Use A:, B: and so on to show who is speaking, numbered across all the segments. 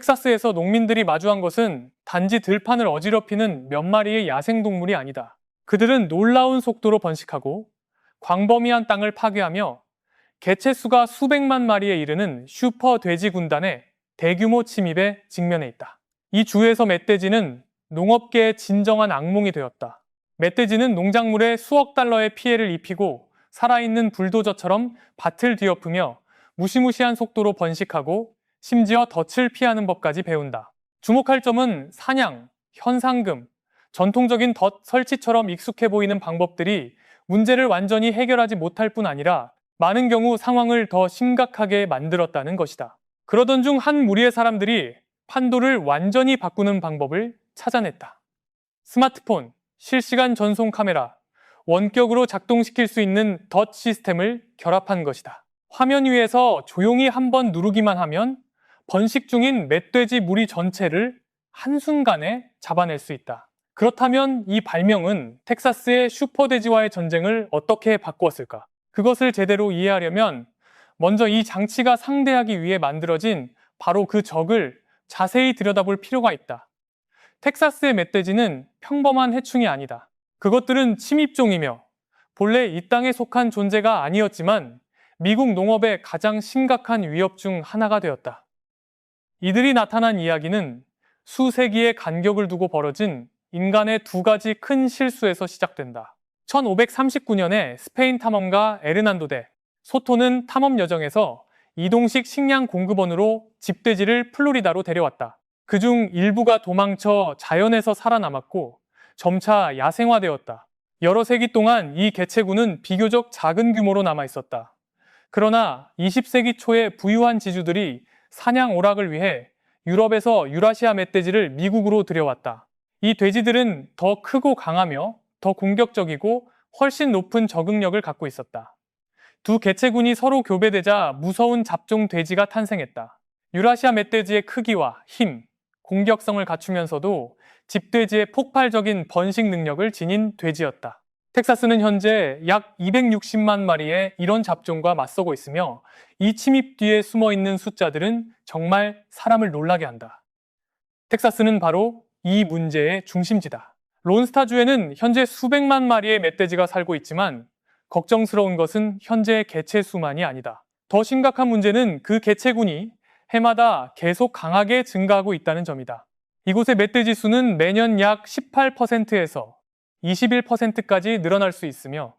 A: 텍사스에서 농민들이 마주한 것은 단지 들판을 어지럽히는 몇 마리의 야생동물이 아니다. 그들은 놀라운 속도로 번식하고 광범위한 땅을 파괴하며 개체수가 수백만 마리에 이르는 슈퍼 돼지 군단의 대규모 침입에 직면해 있다. 이 주에서 멧돼지는 농업계의 진정한 악몽이 되었다. 멧돼지는 농작물에 수억 달러의 피해를 입히고 살아있는 불도저처럼 밭을 뒤엎으며 무시무시한 속도로 번식하고 심지어 덫을 피하는 법까지 배운다. 주목할 점은 사냥, 현상금, 전통적인 덫 설치처럼 익숙해 보이는 방법들이 문제를 완전히 해결하지 못할 뿐 아니라 많은 경우 상황을 더 심각하게 만들었다는 것이다. 그러던 중 한 무리의 사람들이 판도를 완전히 바꾸는 방법을 찾아냈다. 스마트폰, 실시간 전송 카메라, 원격으로 작동시킬 수 있는 덫 시스템을 결합한 것이다. 화면 위에서 조용히 한번 누르기만 하면 번식 중인 멧돼지 무리 전체를 한순간에 잡아낼 수 있다. 그렇다면 이 발명은 텍사스의 슈퍼돼지와의 전쟁을 어떻게 바꾸었을까? 그것을 제대로 이해하려면 먼저 이 장치가 상대하기 위해 만들어진 바로 그 적을 자세히 들여다볼 필요가 있다. 텍사스의 멧돼지는 평범한 해충이 아니다. 그것들은 침입종이며 본래 이 땅에 속한 존재가 아니었지만 미국 농업의 가장 심각한 위협 중 하나가 되었다. 이들이 나타난 이야기는 수세기의 간격을 두고 벌어진 인간의 두 가지 큰 실수에서 시작된다. 1539년에 스페인 탐험가 에르난도 데 소토는 탐험 여정에서 이동식 식량 공급원으로 집돼지를 플로리다로 데려왔다. 그중 일부가 도망쳐 자연에서 살아남았고 점차 야생화되었다. 여러 세기 동안 이 개체군은 비교적 작은 규모로 남아있었다. 그러나 20세기 초에 부유한 지주들이 사냥 오락을 위해 유럽에서 유라시아 멧돼지를 미국으로 들여왔다. 이 돼지들은 더 크고 강하며 더 공격적이고 훨씬 높은 적응력을 갖고 있었다. 두 개체군이 서로 교배되자 무서운 잡종 돼지가 탄생했다. 유라시아 멧돼지의 크기와 힘, 공격성을 갖추면서도 집돼지의 폭발적인 번식 능력을 지닌 돼지였다. 텍사스는 현재 약 260만 마리의 이런 잡종과 맞서고 있으며 이 침입 뒤에 숨어 있는 숫자들은 정말 사람을 놀라게 한다. 텍사스는 바로 이 문제의 중심지다. 론스타주에는 현재 수백만 마리의 멧돼지가 살고 있지만 걱정스러운 것은 현재의 개체 수만이 아니다. 더 심각한 문제는 그 개체군이 해마다 계속 강하게 증가하고 있다는 점이다. 이곳의 멧돼지 수는 매년 약 18%에서 21%까지 늘어날 수 있으며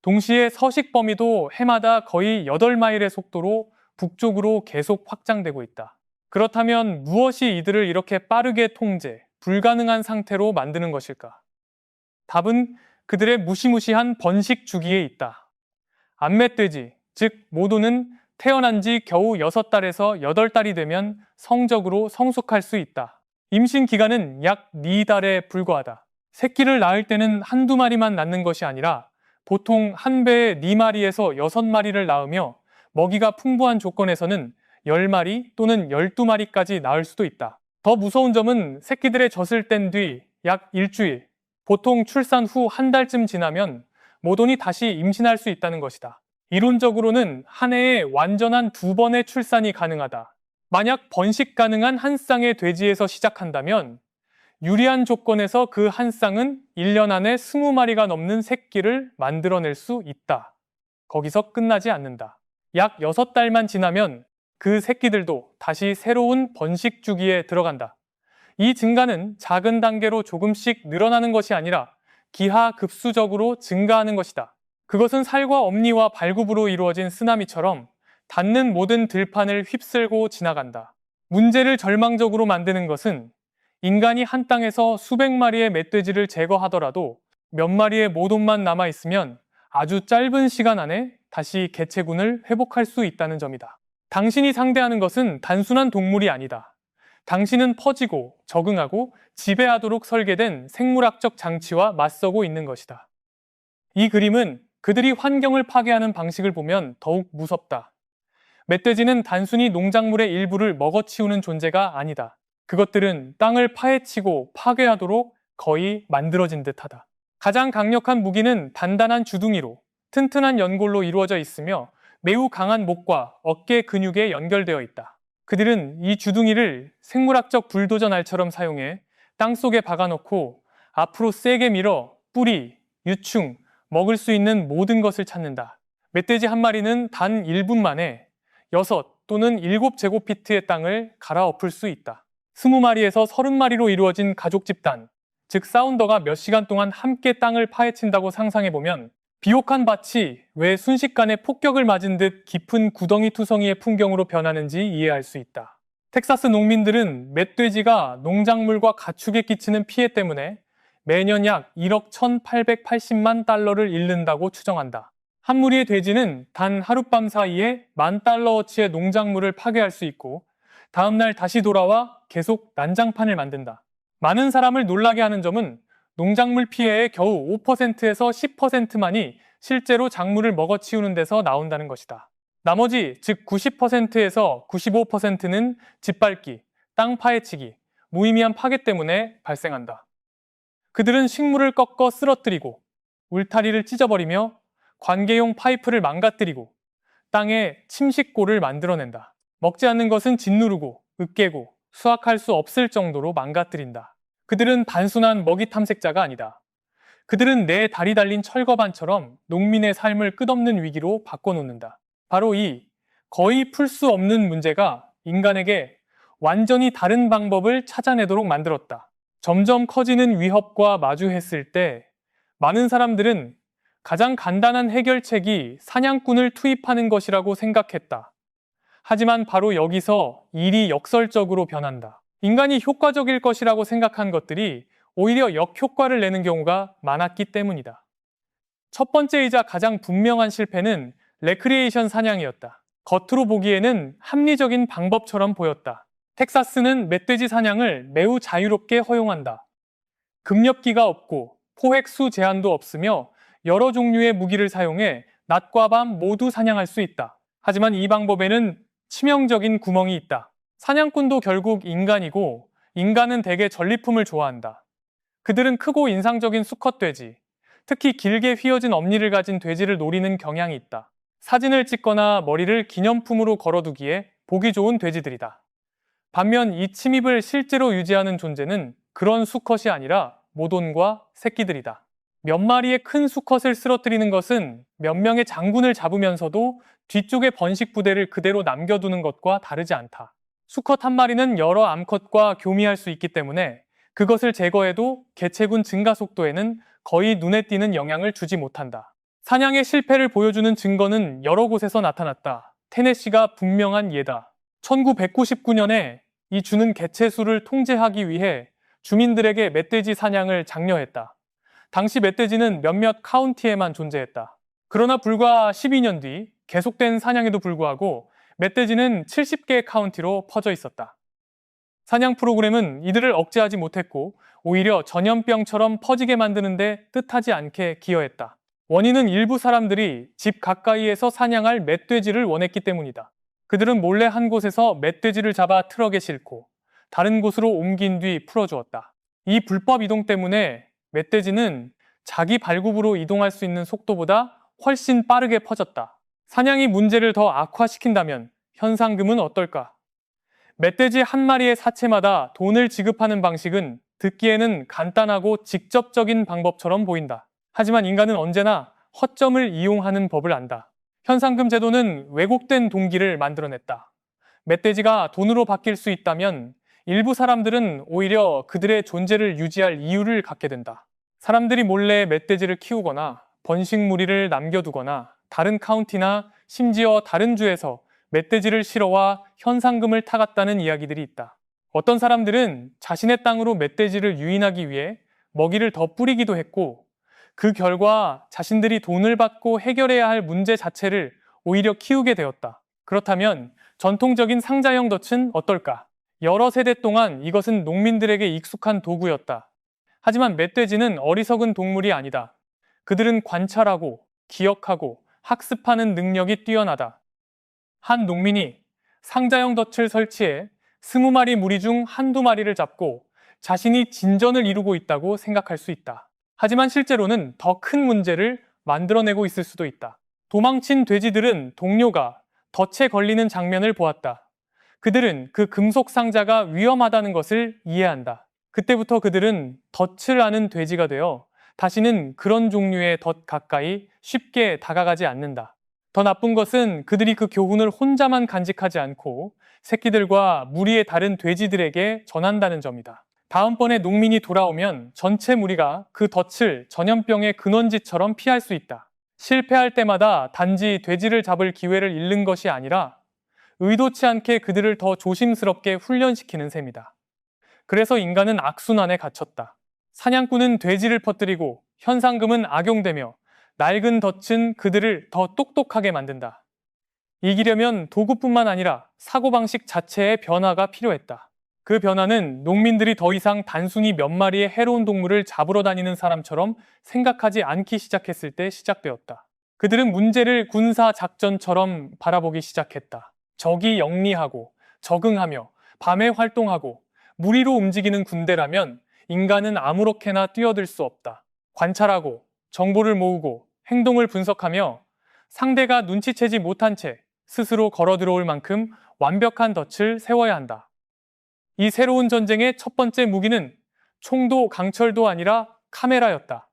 A: 동시에 서식 범위도 해마다 거의 8마일의 속도로 북쪽으로 계속 확장되고 있다. 그렇다면 무엇이 이들을 이렇게 빠르게 통제, 불가능한 상태로 만드는 것일까? 답은 그들의 무시무시한 번식 주기에 있다. 암멧돼지, 즉 모도는 태어난 지 겨우 6달에서 8달이 되면 성적으로 성숙할 수 있다. 임신 기간은 약 4달에 불과하다. 새끼를 낳을 때는 한두 마리만 낳는 것이 아니라 보통 한 배에 4마리에서 6마리를 낳으며 먹이가 풍부한 조건에서는 10마리 또는 12마리까지 낳을 수도 있다. 더 무서운 점은 새끼들의 젖을 뗀 뒤 약 일주일, 보통 출산 후 한 달쯤 지나면 모돈이 다시 임신할 수 있다는 것이다. 이론적으로는 한 해에 완전한 2번의 출산이 가능하다. 만약 번식 가능한 한 쌍의 돼지에서 시작한다면 유리한 조건에서 그 한 쌍은 1년 안에 20마리가 넘는 새끼를 만들어낼 수 있다. 거기서 끝나지 않는다. 약 6달만 지나면 그 새끼들도 다시 새로운 번식 주기에 들어간다. 이 증가는 작은 단계로 조금씩 늘어나는 것이 아니라 기하급수적으로 증가하는 것이다. 그것은 살과 엄니와 발굽으로 이루어진 쓰나미처럼 닿는 모든 들판을 휩쓸고 지나간다. 문제를 절망적으로 만드는 것은 인간이 한 땅에서 수백 마리의 멧돼지를 제거하더라도 몇 마리의 모돈만 남아있으면 아주 짧은 시간 안에 다시 개체군을 회복할 수 있다는 점이다. 당신이 상대하는 것은 단순한 동물이 아니다. 당신은 퍼지고 적응하고 지배하도록 설계된 생물학적 장치와 맞서고 있는 것이다. 이 그림은 그들이 환경을 파괴하는 방식을 보면 더욱 무섭다. 멧돼지는 단순히 농작물의 일부를 먹어치우는 존재가 아니다. 그것들은 땅을 파헤치고 파괴하도록 거의 만들어진 듯하다. 가장 강력한 무기는 단단한 주둥이로 튼튼한 연골로 이루어져 있으며 매우 강한 목과 어깨 근육에 연결되어 있다. 그들은 이 주둥이를 생물학적 불도저 날처럼 사용해 땅속에 박아놓고 앞으로 세게 밀어 뿌리, 유충, 먹을 수 있는 모든 것을 찾는다. 멧돼지 한 마리는 단 1분 만에 6 또는 7제곱피트의 땅을 갈아엎을 수 있다. 20마리에서 30마리로 이루어진 가족 집단, 즉 사운더가 몇 시간 동안 함께 땅을 파헤친다고 상상해보면 비옥한 밭이 왜 순식간에 폭격을 맞은 듯 깊은 구덩이 투성이의 풍경으로 변하는지 이해할 수 있다. 텍사스 농민들은 멧돼지가 농작물과 가축에 끼치는 피해 때문에 매년 약 1억 1,880만 달러를 잃는다고 추정한다. 한 무리의 돼지는 단 하룻밤 사이에 $10,000어치의 농작물을 파괴할 수 있고 다음날 다시 돌아와 계속 난장판을 만든다. 많은 사람을 놀라게 하는 점은 농작물 피해의 겨우 5%에서 10%만이 실제로 작물을 먹어치우는 데서 나온다는 것이다. 나머지 즉 90%에서 95%는 짓밟기, 땅 파헤치기, 무의미한 파괴 때문에 발생한다. 그들은 식물을 꺾어 쓰러뜨리고 울타리를 찢어버리며 관계용 파이프를 망가뜨리고 땅에 침식골을 만들어낸다. 먹지 않는 것은 짓누르고 으깨고 수확할 수 없을 정도로 망가뜨린다. 그들은 단순한 먹이 탐색자가 아니다. 그들은 내 다리 달린 철거반처럼 농민의 삶을 끝없는 위기로 바꿔놓는다. 바로 이 거의 풀 수 없는 문제가 인간에게 완전히 다른 방법을 찾아내도록 만들었다. 점점 커지는 위협과 마주했을 때 많은 사람들은 가장 간단한 해결책이 사냥꾼을 투입하는 것이라고 생각했다. 하지만 바로 여기서 일이 역설적으로 변한다. 인간이 효과적일 것이라고 생각한 것들이 오히려 역효과를 내는 경우가 많았기 때문이다. 첫 번째이자 가장 분명한 실패는 레크리에이션 사냥이었다. 겉으로 보기에는 합리적인 방법처럼 보였다. 텍사스는 멧돼지 사냥을 매우 자유롭게 허용한다. 급력기가 없고 포획수 제한도 없으며 여러 종류의 무기를 사용해 낮과 밤 모두 사냥할 수 있다. 하지만 이 방법에는 치명적인 구멍이 있다. 사냥꾼도 결국 인간이고 인간은 대개 전리품을 좋아한다. 그들은 크고 인상적인 수컷 돼지, 특히 길게 휘어진 엄니를 가진 돼지를 노리는 경향이 있다. 사진을 찍거나 머리를 기념품으로 걸어두기에 보기 좋은 돼지들이다. 반면 이 침입을 실제로 유지하는 존재는 그런 수컷이 아니라 모돈과 새끼들이다. 몇 마리의 큰 수컷을 쓰러뜨리는 것은 몇 명의 장군을 잡으면서도 뒤쪽의 번식 부대를 그대로 남겨두는 것과 다르지 않다. 수컷 한 마리는 여러 암컷과 교미할 수 있기 때문에 그것을 제거해도 개체군 증가 속도에는 거의 눈에 띄는 영향을 주지 못한다. 사냥의 실패를 보여주는 증거는 여러 곳에서 나타났다. 테네시가 분명한 예다. 1999년에 이 주는 개체수를 통제하기 위해 주민들에게 멧돼지 사냥을 장려했다. 당시 멧돼지는 몇몇 카운티에만 존재했다. 그러나 불과 12년 뒤 계속된 사냥에도 불구하고 멧돼지는 70개의 카운티로 퍼져 있었다. 사냥 프로그램은 이들을 억제하지 못했고 오히려 전염병처럼 퍼지게 만드는데 뜻하지 않게 기여했다. 원인은 일부 사람들이 집 가까이에서 사냥할 멧돼지를 원했기 때문이다. 그들은 몰래 한 곳에서 멧돼지를 잡아 트럭에 싣고 다른 곳으로 옮긴 뒤 풀어주었다. 이 불법 이동 때문에 멧돼지는 자기 발굽으로 이동할 수 있는 속도보다 훨씬 빠르게 퍼졌다. 사냥이 문제를 더 악화시킨다면 현상금은 어떨까? 멧돼지 한 마리의 사체마다 돈을 지급하는 방식은 듣기에는 간단하고 직접적인 방법처럼 보인다. 하지만 인간은 언제나 허점을 이용하는 법을 안다. 현상금 제도는 왜곡된 동기를 만들어냈다. 멧돼지가 돈으로 바뀔 수 있다면 일부 사람들은 오히려 그들의 존재를 유지할 이유를 갖게 된다. 사람들이 몰래 멧돼지를 키우거나 번식 무리를 남겨두거나 다른 카운티나 심지어 다른 주에서 멧돼지를 실어와 현상금을 타갔다는 이야기들이 있다. 어떤 사람들은 자신의 땅으로 멧돼지를 유인하기 위해 먹이를 더 뿌리기도 했고 그 결과 자신들이 돈을 받고 해결해야 할 문제 자체를 오히려 키우게 되었다. 그렇다면 전통적인 상자형 덫은 어떨까? 여러 세대 동안 이것은 농민들에게 익숙한 도구였다. 하지만 멧돼지는 어리석은 동물이 아니다. 그들은 관찰하고 기억하고 학습하는 능력이 뛰어나다. 한 농민이 상자형 덫을 설치해 20마리 무리 중 한두 마리를 잡고 자신이 진전을 이루고 있다고 생각할 수 있다. 하지만 실제로는 더 큰 문제를 만들어내고 있을 수도 있다. 도망친 돼지들은 동료가 덫에 걸리는 장면을 보았다. 그들은 그 금속 상자가 위험하다는 것을 이해한다. 그때부터 그들은 덫을 아는 돼지가 되어 다시는 그런 종류의 덫 가까이 쉽게 다가가지 않는다. 더 나쁜 것은 그들이 그 교훈을 혼자만 간직하지 않고 새끼들과 무리의 다른 돼지들에게 전한다는 점이다. 다음번에 농민이 돌아오면 전체 무리가 그 덫을 전염병의 근원지처럼 피할 수 있다. 실패할 때마다 단지 돼지를 잡을 기회를 잃는 것이 아니라 의도치 않게 그들을 더 조심스럽게 훈련시키는 셈이다. 그래서 인간은 악순환에 갇혔다. 사냥꾼은 돼지를 퍼뜨리고 현상금은 악용되며 낡은 덫은 그들을 더 똑똑하게 만든다. 이기려면 도구뿐만 아니라 사고방식 자체의 변화가 필요했다. 그 변화는 농민들이 더 이상 단순히 몇 마리의 해로운 동물을 잡으러 다니는 사람처럼 생각하지 않기 시작했을 때 시작되었다. 그들은 문제를 군사 작전처럼 바라보기 시작했다. 적이 영리하고 적응하며 밤에 활동하고 무리로 움직이는 군대라면 인간은 아무렇게나 뛰어들 수 없다. 관찰하고 정보를 모으고 행동을 분석하며 상대가 눈치채지 못한 채 스스로 걸어 들어올 만큼 완벽한 덫을 세워야 한다. 이 새로운 전쟁의 첫 번째 무기는 총도 강철도 아니라 카메라였다.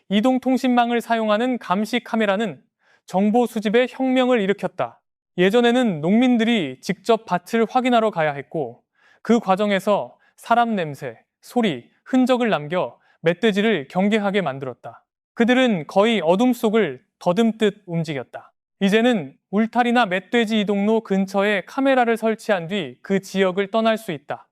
A: 이동통신망을 사용하는 감시 카메라는 정보 수집에 혁명을 일으켰다. 예전에는 농민들이 직접 밭을 확인하러 가야 했고 그 과정에서 사람 냄새, 소리, 흔적을 남겨 멧돼지를 경계하게 만들었다. 그들은 거의 어둠 속을 더듬듯 움직였다. 이제는 울타리나 멧돼지 이동로 근처에 카메라를 설치한 뒤 그 지역을 떠날 수 있다.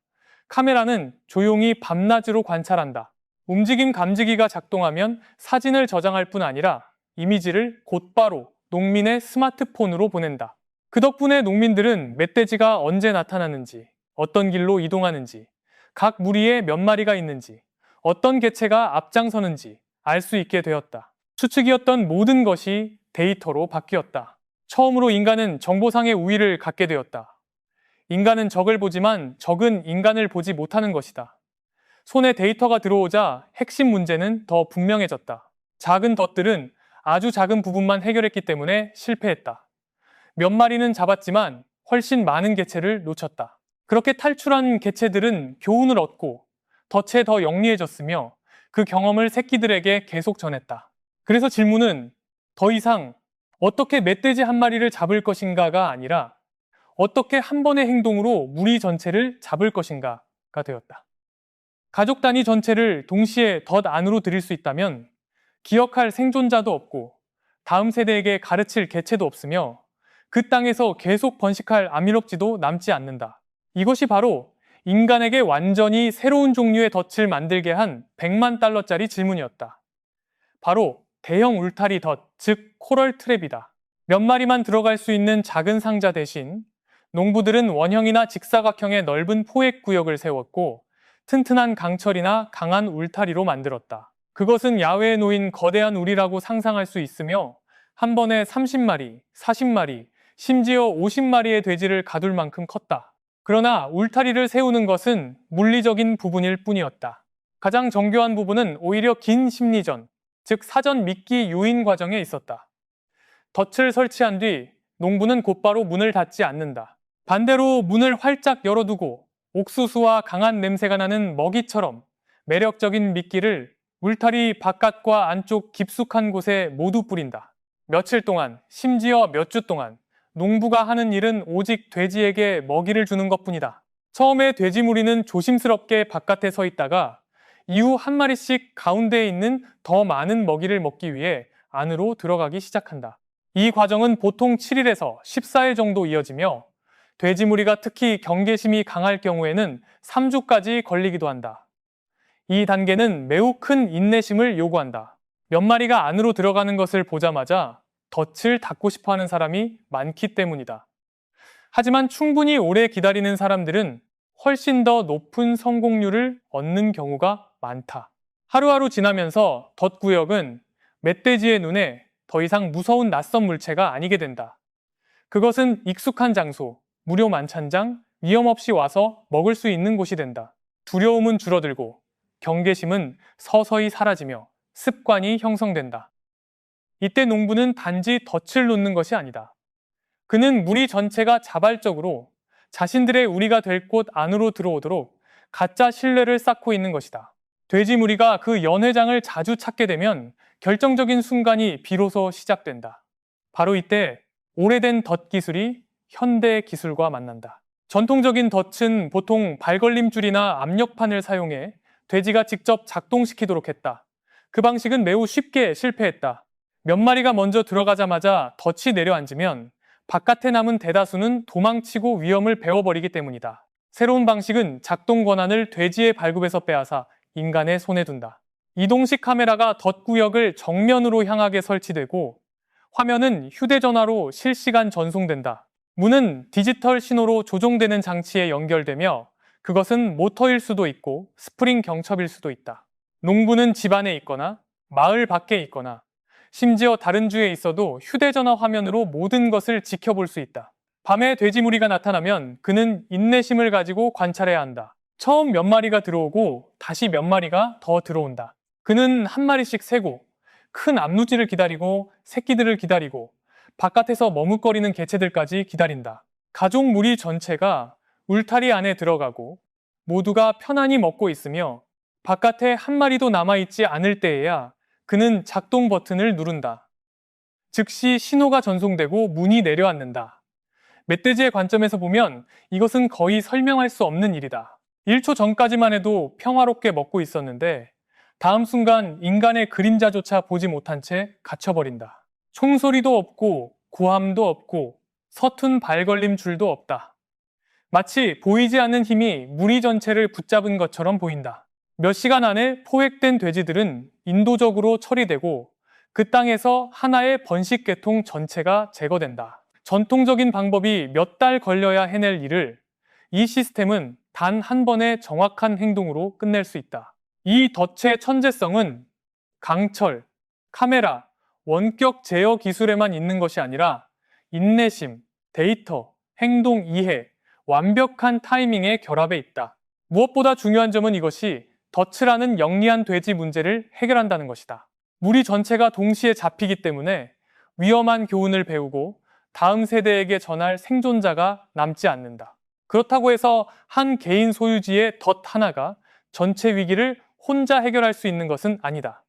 A: 카메라는 조용히 밤낮으로 관찰한다. 움직임 감지기가 작동하면 사진을 저장할 뿐 아니라 이미지를 곧바로 농민의 스마트폰으로 보낸다. 그 덕분에 농민들은 멧돼지가 언제 나타나는지, 어떤 길로 이동하는지, 각 무리에 몇 마리가 있는지, 어떤 개체가 앞장서는지 알 수 있게 되었다. 추측이었던 모든 것이 데이터로 바뀌었다. 처음으로 인간은 정보상의 우위를 갖게 되었다. 인간은 적을 보지만 적은 인간을 보지 못하는 것이다. 손에 데이터가 들어오자 핵심 문제는 더 분명해졌다. 작은 덫들은 아주 작은 부분만 해결했기 때문에 실패했다. 몇 마리는 잡았지만 훨씬 많은 개체를 놓쳤다. 그렇게 탈출한 개체들은 교훈을 얻고 덫에 더 영리해졌으며 그 경험을 새끼들에게 계속 전했다. 그래서 질문은 더 이상 어떻게 멧돼지 한 마리를 잡을 것인가가 아니라 어떻게 한 번의 행동으로 무리 전체를 잡을 것인가가 되었다. 가족 단위 전체를 동시에 덫 안으로 들일 수 있다면 기억할 생존자도 없고 다음 세대에게 가르칠 개체도 없으며 그 땅에서 계속 번식할 아미럭지도 남지 않는다. 이것이 바로 인간에게 완전히 새로운 종류의 덫을 만들게 한 100만 달러짜리 질문이었다. 바로 대형 울타리 덫, 즉 코럴 트랩이다. 몇 마리만 들어갈 수 있는 작은 상자 대신 농부들은 원형이나 직사각형의 넓은 포획 구역을 세웠고 튼튼한 강철이나 강한 울타리로 만들었다. 그것은 야외에 놓인 거대한 우리라고 상상할 수 있으며 한 번에 30마리, 40마리, 심지어 50마리의 돼지를 가둘 만큼 컸다. 그러나 울타리를 세우는 것은 물리적인 부분일 뿐이었다. 가장 정교한 부분은 오히려 긴 심리전, 즉 사전 미끼 유인 과정에 있었다. 덫을 설치한 뒤 농부는 곧바로 문을 닫지 않는다. 반대로 문을 활짝 열어두고 옥수수와 강한 냄새가 나는 먹이처럼 매력적인 미끼를 울타리 바깥과 안쪽 깊숙한 곳에 모두 뿌린다. 며칠 동안, 심지어 몇 주 동안 농부가 하는 일은 오직 돼지에게 먹이를 주는 것뿐이다. 처음에 돼지 무리는 조심스럽게 바깥에 서 있다가 이후 한 마리씩 가운데에 있는 더 많은 먹이를 먹기 위해 안으로 들어가기 시작한다. 이 과정은 보통 7일에서 14일 정도 이어지며 돼지 무리가 특히 경계심이 강할 경우에는 3주까지 걸리기도 한다. 이 단계는 매우 큰 인내심을 요구한다. 몇 마리가 안으로 들어가는 것을 보자마자 덫을 닫고 싶어하는 사람이 많기 때문이다. 하지만 충분히 오래 기다리는 사람들은 훨씬 더 높은 성공률을 얻는 경우가 많다. 하루하루 지나면서 덫구역은 멧돼지의 눈에 더 이상 무서운 낯선 물체가 아니게 된다. 그것은 익숙한 장소, 무료 만찬장, 위험 없이 와서 먹을 수 있는 곳이 된다. 두려움은 줄어들고 경계심은 서서히 사라지며 습관이 형성된다. 이때 농부는 단지 덫을 놓는 것이 아니다. 그는 무리 전체가 자발적으로 자신들의 우리가 될 곳 안으로 들어오도록 가짜 신뢰를 쌓고 있는 것이다. 돼지 무리가 그 연회장을 자주 찾게 되면 결정적인 순간이 비로소 시작된다. 바로 이때 오래된 덫 기술이 현대 기술과 만난다. 전통적인 덫은 보통 발걸림줄이나 압력판을 사용해 돼지가 직접 작동시키도록 했다. 그 방식은 매우 쉽게 실패했다. 몇 마리가 먼저 들어가자마자 덫이 내려앉으면 바깥에 남은 대다수는 도망치고 위험을 배워버리기 때문이다. 새로운 방식은 작동 권한을 돼지의 발굽에서 빼앗아 인간의 손에 둔다. 이동식 카메라가 덫 구역을 정면으로 향하게 설치되고 화면은 휴대전화로 실시간 전송된다. 문은 디지털 신호로 조종되는 장치에 연결되며 그것은 모터일 수도 있고 스프링 경첩일 수도 있다. 농부는 집 안에 있거나 마을 밖에 있거나 심지어 다른 주에 있어도 휴대전화 화면으로 모든 것을 지켜볼 수 있다. 밤에 돼지 무리가 나타나면 그는 인내심을 가지고 관찰해야 한다. 처음 몇 마리가 들어오고 다시 몇 마리가 더 들어온다. 그는 한 마리씩 세고 큰 암루지를 기다리고 새끼들을 기다리고 바깥에서 머뭇거리는 개체들까지 기다린다. 가족 무리 전체가 울타리 안에 들어가고 모두가 편안히 먹고 있으며 바깥에 한 마리도 남아있지 않을 때에야 그는 작동 버튼을 누른다. 즉시 신호가 전송되고 문이 내려앉는다. 멧돼지의 관점에서 보면 이것은 거의 설명할 수 없는 일이다. 1초 전까지만 해도 평화롭게 먹고 있었는데 다음 순간 인간의 그림자조차 보지 못한 채 갇혀버린다. 총소리도 없고 고함도 없고 서툰 발걸림 줄도 없다. 마치 보이지 않는 힘이 무리 전체를 붙잡은 것처럼 보인다. 몇 시간 안에 포획된 돼지들은 인도적으로 처리되고 그 땅에서 하나의 번식 계통 전체가 제거된다. 전통적인 방법이 몇 달 걸려야 해낼 일을 이 시스템은 단 한 번의 정확한 행동으로 끝낼 수 있다. 이 덫의 천재성은 강철, 카메라, 원격 제어 기술에만 있는 것이 아니라 인내심, 데이터, 행동 이해, 완벽한 타이밍의 결합에 있다. 무엇보다 중요한 점은 이것이 덫이라는 영리한 돼지 문제를 해결한다는 것이다. 무리 전체가 동시에 잡히기 때문에 위험한 교훈을 배우고 다음 세대에게 전할 생존자가 남지 않는다. 그렇다고 해서 한 개인 소유지의 덫 하나가 전체 위기를 혼자 해결할 수 있는 것은 아니다.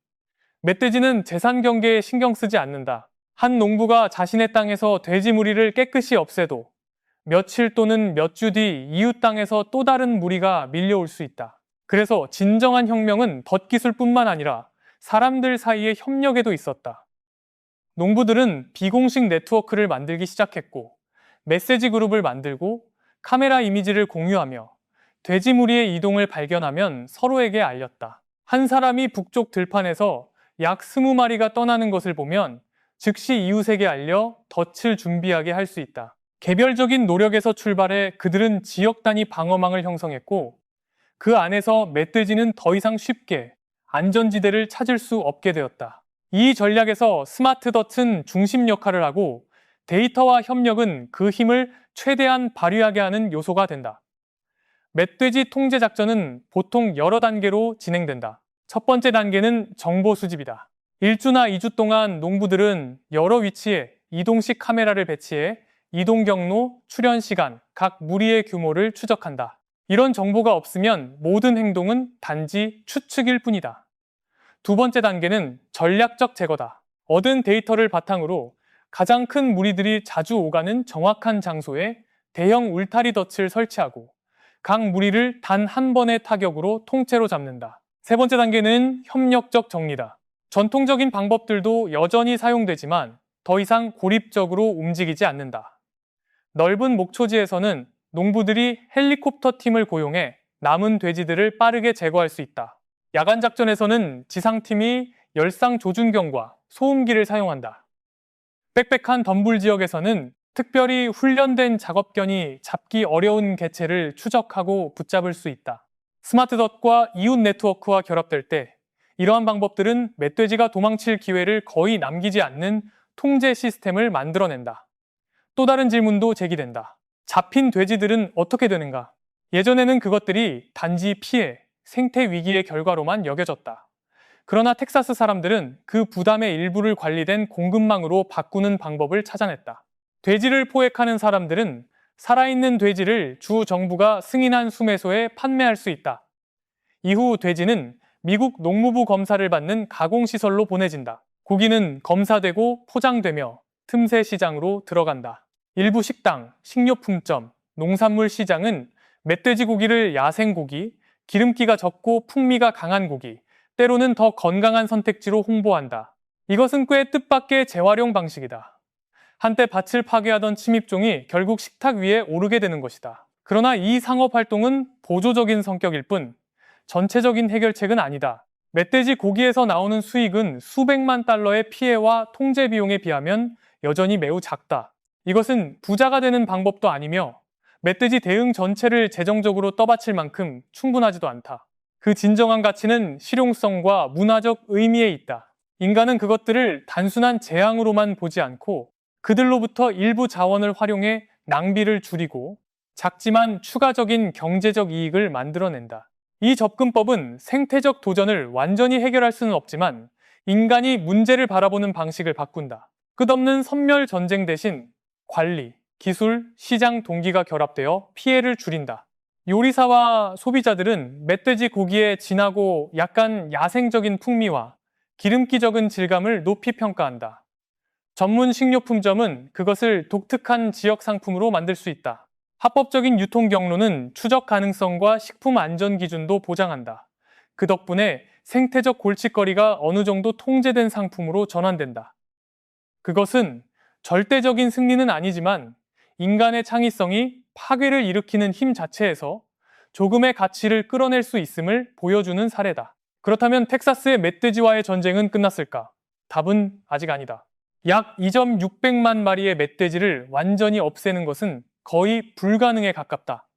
A: 멧돼지는 재산 경계에 신경 쓰지 않는다. 한 농부가 자신의 땅에서 돼지 무리를 깨끗이 없애도 며칠 또는 몇 주 뒤 이웃 땅에서 또 다른 무리가 밀려올 수 있다. 그래서 진정한 혁명은 덫기술뿐만 아니라 사람들 사이의 협력에도 있었다. 농부들은 비공식 네트워크를 만들기 시작했고 메시지 그룹을 만들고 카메라 이미지를 공유하며 돼지 무리의 이동을 발견하면 서로에게 알렸다. 한 사람이 북쪽 들판에서 약 20마리가 떠나는 것을 보면 즉시 이웃에게 알려 덫을 준비하게 할 수 있다. 개별적인 노력에서 출발해 그들은 지역 단위 방어망을 형성했고 그 안에서 멧돼지는 더 이상 쉽게 안전지대를 찾을 수 없게 되었다. 이 전략에서 스마트 덫은 중심 역할을 하고 데이터와 협력은 그 힘을 최대한 발휘하게 하는 요소가 된다. 멧돼지 통제 작전은 보통 여러 단계로 진행된다. 첫 번째 단계는 정보 수집이다. 1주나 2주 동안 농부들은 여러 위치에 이동식 카메라를 배치해 이동 경로, 출현 시간, 각 무리의 규모를 추적한다. 이런 정보가 없으면 모든 행동은 단지 추측일 뿐이다. 두 번째 단계는 전략적 제거다. 얻은 데이터를 바탕으로 가장 큰 무리들이 자주 오가는 정확한 장소에 대형 울타리 덫을 설치하고 각 무리를 단 한 번의 타격으로 통째로 잡는다. 세 번째 단계는 협력적 정리다. 전통적인 방법들도 여전히 사용되지만 더 이상 고립적으로 움직이지 않는다. 넓은 목초지에서는 농부들이 헬리콥터 팀을 고용해 남은 돼지들을 빠르게 제거할 수 있다. 야간 작전에서는 지상팀이 열상 조준경과 소음기를 사용한다. 빽빽한 덤불 지역에서는 특별히 훈련된 작업견이 잡기 어려운 개체를 추적하고 붙잡을 수 있다. 스마트 덫과 이웃 네트워크와 결합될 때 이러한 방법들은 멧돼지가 도망칠 기회를 거의 남기지 않는 통제 시스템을 만들어낸다. 또 다른 질문도 제기된다. 잡힌 돼지들은 어떻게 되는가? 예전에는 그것들이 단지 피해, 생태 위기의 결과로만 여겨졌다. 그러나 텍사스 사람들은 그 부담의 일부를 관리된 공급망으로 바꾸는 방법을 찾아냈다. 돼지를 포획하는 사람들은 살아있는 돼지를 주 정부가 승인한 수매소에 판매할 수 있다. 이후 돼지는 미국 농무부 검사를 받는 가공시설로 보내진다. 고기는 검사되고 포장되며 틈새 시장으로 들어간다. 일부 식당, 식료품점, 농산물 시장은 멧돼지 고기를 야생고기, 기름기가 적고 풍미가 강한 고기, 때로는 더 건강한 선택지로 홍보한다. 이것은 꽤 뜻밖의 재활용 방식이다. 한때 밭을 파괴하던 침입종이 결국 식탁 위에 오르게 되는 것이다. 그러나 이 상업 활동은 보조적인 성격일 뿐 전체적인 해결책은 아니다. 멧돼지 고기에서 나오는 수익은 수백만 달러의 피해와 통제 비용에 비하면 여전히 매우 작다. 이것은 부자가 되는 방법도 아니며 멧돼지 대응 전체를 재정적으로 떠받칠 만큼 충분하지도 않다. 그 진정한 가치는 실용성과 문화적 의미에 있다. 인간은 그것들을 단순한 재앙으로만 보지 않고 그들로부터 일부 자원을 활용해 낭비를 줄이고 작지만 추가적인 경제적 이익을 만들어낸다. 이 접근법은 생태적 도전을 완전히 해결할 수는 없지만 인간이 문제를 바라보는 방식을 바꾼다. 끝없는 선멸 전쟁 대신 관리, 기술, 시장 동기가 결합되어 피해를 줄인다. 요리사와 소비자들은 멧돼지 고기의 진하고 약간 야생적인 풍미와 기름기 적은 질감을 높이 평가한다. 전문 식료품점은 그것을 독특한 지역 상품으로 만들 수 있다. 합법적인 유통 경로는 추적 가능성과 식품 안전 기준도 보장한다. 그 덕분에 생태적 골칫거리가 어느 정도 통제된 상품으로 전환된다. 그것은 절대적인 승리는 아니지만 인간의 창의성이 파괴를 일으키는 힘 자체에서 조금의 가치를 끌어낼 수 있음을 보여주는 사례다. 그렇다면 텍사스의 멧돼지와의 전쟁은 끝났을까? 답은 아직 아니다. 약 2.600만 마리의 멧돼지를 완전히 없애는 것은 거의 불가능에 가깝다.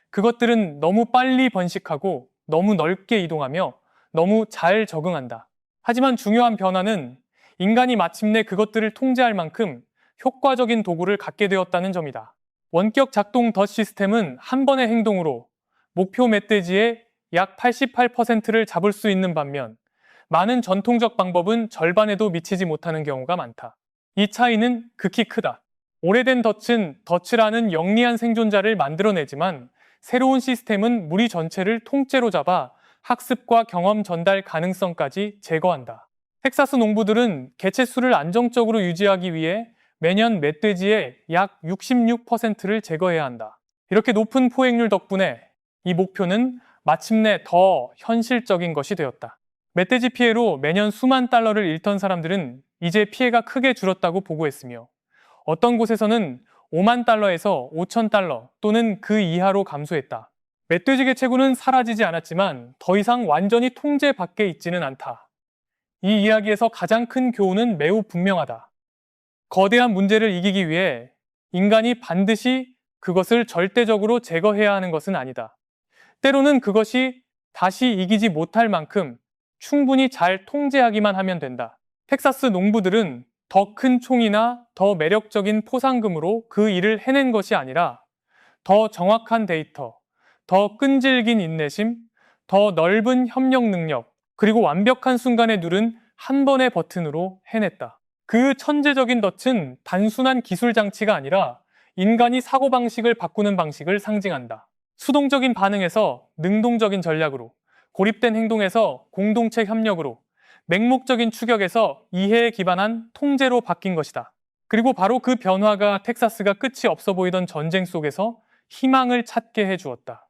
A: 그것들은 너무 빨리 번식하고 너무 넓게 이동하며 너무 잘 적응한다. 하지만 중요한 변화는 인간이 마침내 그것들을 통제할 만큼 효과적인 도구를 갖게 되었다는 점이다. 원격 작동 덫 시스템은 한 번의 행동으로 목표 멧돼지의 약 88%를 잡을 수 있는 반면 많은 전통적 방법은 절반에도 미치지 못하는 경우가 많다. 이 차이는 극히 크다. 오래된 덫은 덫이라는 영리한 생존자를 만들어내지만 새로운 시스템은 무리 전체를 통째로 잡아 학습과 경험 전달 가능성까지 제거한다. 텍사스 농부들은 개체수를 안정적으로 유지하기 위해 매년 멧돼지의 약 66%를 제거해야 한다. 이렇게 높은 포획률 덕분에 이 목표는 마침내 더 현실적인 것이 되었다. 멧돼지 피해로 매년 수만 달러를 잃던 사람들은 이제 피해가 크게 줄었다고 보고했으며 어떤 곳에서는 5만 달러에서 5천 달러 또는 그 이하로 감소했다. 멧돼지 개체군은 사라지지 않았지만 더 이상 완전히 통제 밖에 있지는 않다. 이 이야기에서 가장 큰 교훈은 매우 분명하다. 거대한 문제를 이기기 위해 인간이 반드시 그것을 절대적으로 제거해야 하는 것은 아니다. 때로는 그것이 다시 이기지 못할 만큼 충분히 잘 통제하기만 하면 된다. 텍사스 농부들은 더 큰 총이나 더 매력적인 포상금으로 그 일을 해낸 것이 아니라 더 정확한 데이터, 더 끈질긴 인내심, 더 넓은 협력 능력, 그리고 완벽한 순간에 누른 한 번의 버튼으로 해냈다. 그 천재적인 덫은 단순한 기술 장치가 아니라 인간이 사고방식을 바꾸는 방식을 상징한다. 수동적인 반응에서 능동적인 전략으로, 고립된 행동에서 공동체 협력으로, 맹목적인 추격에서 이해에 기반한 통제로 바뀐 것이다. 그리고 바로 그 변화가 텍사스가 끝이 없어 보이던 전쟁 속에서 희망을 찾게 해주었다.